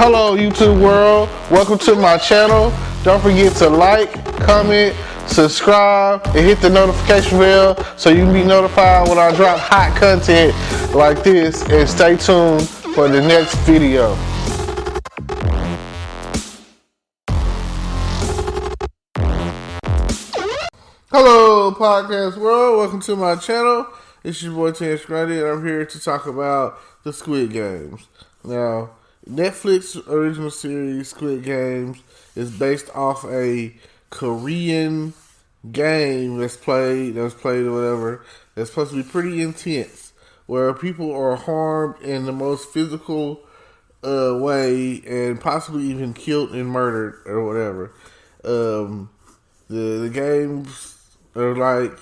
Hello YouTube world, welcome to my channel. Don't forget to like, comment, subscribe, and hit the notification bell so you can be notified when I drop hot content like this, and stay tuned for the next video. Hello podcast world, welcome to my channel. It's your boy Terrence Grundy, and I'm here to talk about the Squid Games. Now, Netflix original series Squid Games is based off a Korean game that was played or whatever. That's supposed to be pretty intense, where people are harmed in the most physical way and possibly even killed and murdered or whatever. The games are like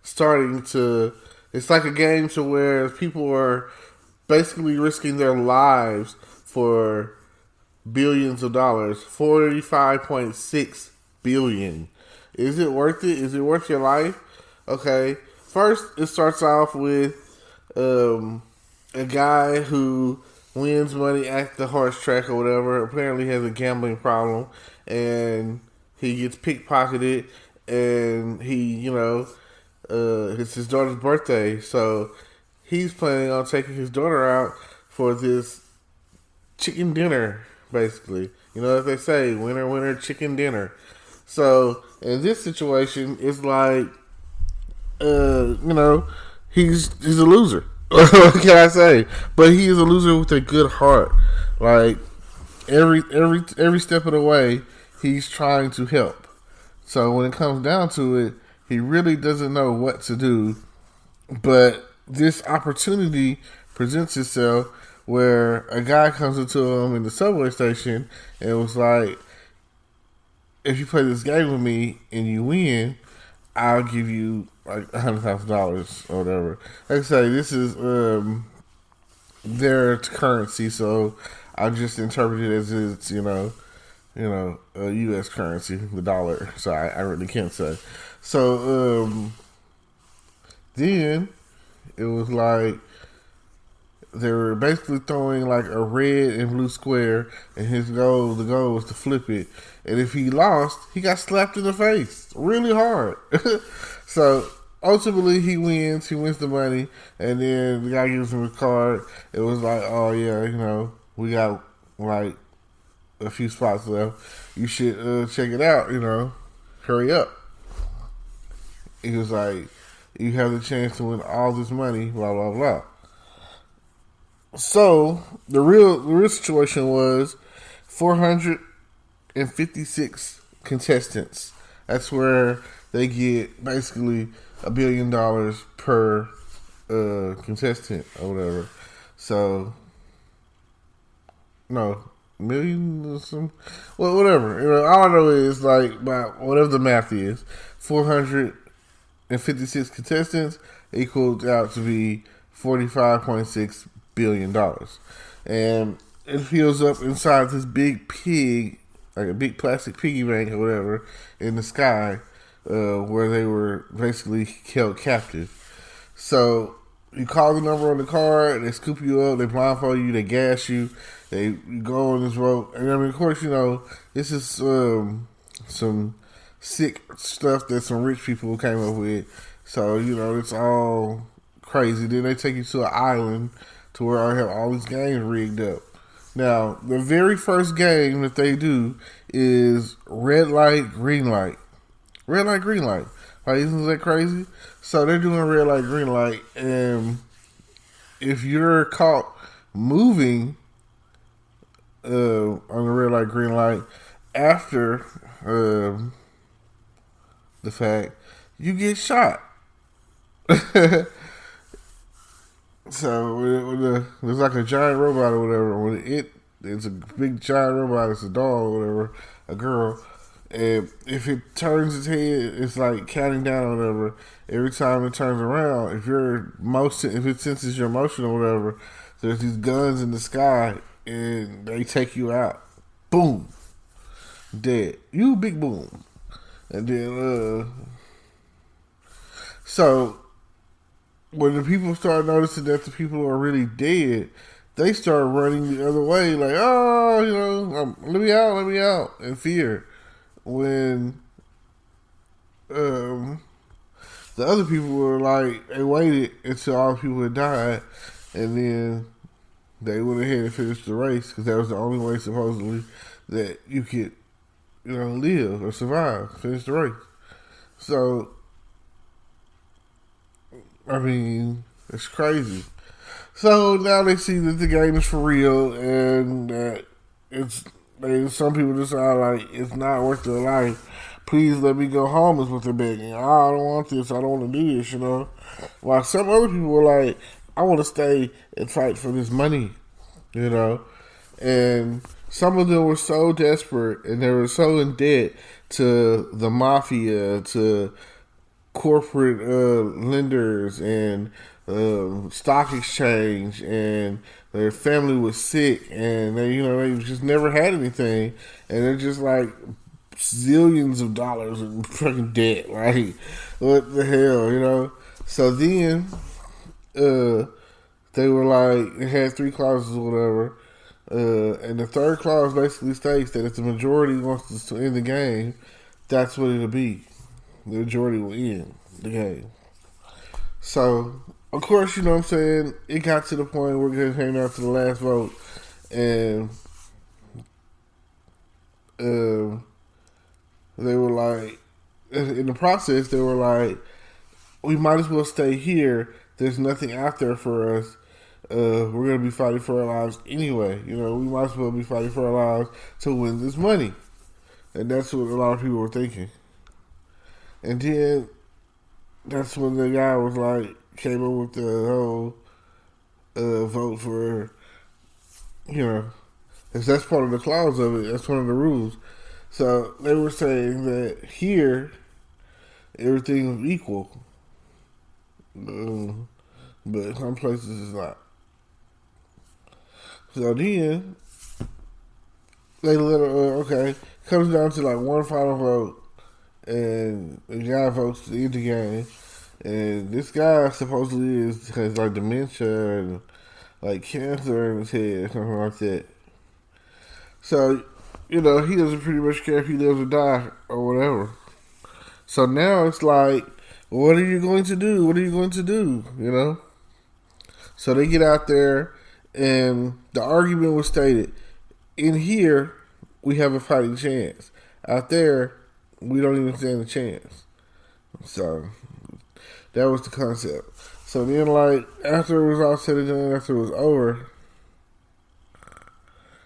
starting to. It's like a game to where people are basically risking their lives for billions of dollars. 45.6 billion. Is it worth it? Is it worth your life? Okay. First, it starts off with a guy who wins money at the horse track or whatever. Apparently has a gambling problem, and he gets pickpocketed, and it's his daughter's birthday, so he's planning on taking his daughter out for this chicken dinner, basically. You know, as they say, winner, winner, chicken dinner. So, in this situation, it's like, he's a loser. What can I say? But he is a loser with a good heart. Like, every step of the way, he's trying to help. So, when it comes down to it, he really doesn't know what to do, but this opportunity presents itself where a guy comes into him in the subway station and was like, if you play this game with me and you win, I'll give you like $100,000 or whatever. Like I say, this is their currency, so I just interpret it as it's, a U.S. currency, the dollar. So I really can't say. So then it was like they were basically throwing like a red and blue square, and the goal was to flip it. And if he lost, he got slapped in the face really hard. So ultimately he wins the money, and then the guy gives him a card. It was like, oh yeah, we got like a few spots left. You should check it out, hurry up. He was like, you have the chance to win all this money, blah, blah, blah. So, the real situation was 456 contestants. That's where they get basically $1 billion per contestant or whatever. So, no, million or some, well, whatever. All I know is like, about whatever the math is, 456 contestants equaled out to be $45.6 billion. And it fills up inside this big pig, like a big plastic piggy bank or whatever, in the sky, where they were basically held captive. So you call the number on the card, they scoop you up, they blindfold you, they gas you, you go on this rope. And I mean, of course, this is some sick stuff that some rich people came up with. So, it's all crazy. Then they take you to an island to where I have all these games rigged up. Now, the very first game that they do is red light, green light. Red light, green light. Like, isn't that crazy? So they're doing red light, green light, and if you're caught moving on the red light, green light after the fact, you get shot. So there's like a giant robot or whatever. When it's a big giant robot, it's a doll or whatever, a girl. And if it turns its head, it's like counting down or whatever. Every time it turns around, if it senses your motion or whatever, there's these guns in the sky and they take you out. Boom, dead. You big boom. And then so when the people start noticing that the people are really dead, they start running the other way, like, oh, let me out, in fear. When um, the other people were like, they waited until all the people had died, and then they went ahead and finished the race because that was the only way, supposedly, that you could, live or survive, finish the race. So, I mean, it's crazy. So now they see that the game is for real, and that some people decide like it's not worth their life. Please let me go home is what they're begging. I don't want this. I don't want to do this. While some other people were like, I want to stay and fight for this money. And some of them were so desperate and they were so in debt to the mafia, to corporate lenders and stock exchange, and their family was sick, and they just never had anything, and they're just like zillions of dollars in fucking debt. Like, what the hell, So then, they were like, they had 3 clauses or whatever, and the third clause basically states that if the majority wants to end the game, that's what it'll be. The majority will end the game. So, of course, you know what I'm saying, it got to the point where it came down to the last vote, and they were like, in the process, they were like, we might as well stay here. There's nothing out there for us. We're going to be fighting for our lives anyway. We might as well be fighting for our lives to win this money. And that's what a lot of people were thinking. And then that's when the guy was like, came up with the whole vote for, if that's part of the clause of it, that's one of the rules. So they were saying that here, everything is equal. But some places it's not. So then, they let her, comes down to like one final vote, and the guy votes to end the game. And this guy supposedly has like dementia and like cancer in his head, something like that. So, he doesn't pretty much care if he lives or die or whatever. So now it's like, what are you going to do? What are you going to do? So they get out there, and the argument was stated, in here, we have a fighting chance. Out there, we don't even stand a chance. So that was the concept. So then, like, after it was all said and done, after it was over,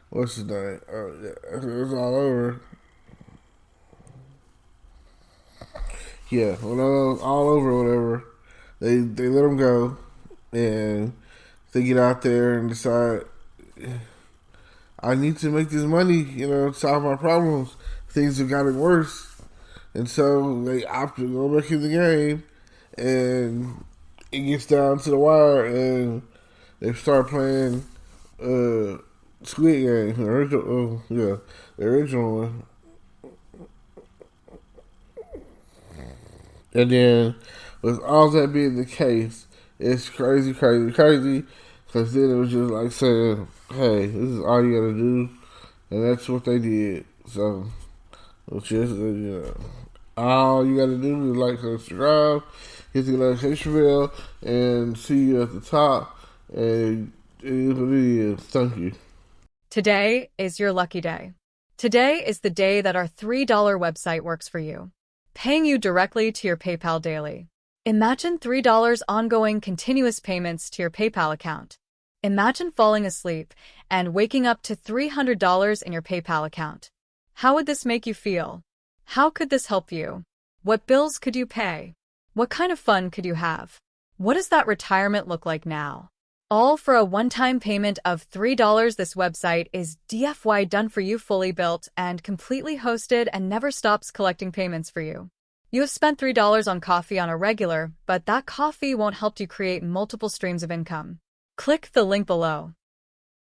what's his name? After it was all over, when it was all over or whatever, they let him go, and they get out there and decide, I need to make this money, solve my problems. Things have gotten worse. And so they opt to go back in the game, and it gets down to the wire, and they start playing Squid Games, the original one. And then, with all that being the case, it's crazy, because then it was just like saying, hey, this is all you gotta do, and that's what they did. So, it's just, all you gotta do is like, subscribe, hit the notification bell, and see you at the top, and it is what it is. Thank you. Today is your lucky day. Today is the day that our $3 website works for you, paying you directly to your PayPal daily. Imagine $3 ongoing continuous payments to your PayPal account. Imagine falling asleep and waking up to $300 in your PayPal account. How would this make you feel? How could this help you? What bills could you pay? What kind of fun could you have? What does that retirement look like now? All for a one-time payment of $3. This website is DFY done for you, fully built and completely hosted, and never stops collecting payments for you. You have spent $3 on coffee on a regular, but that coffee won't help you create multiple streams of income. Click the link below.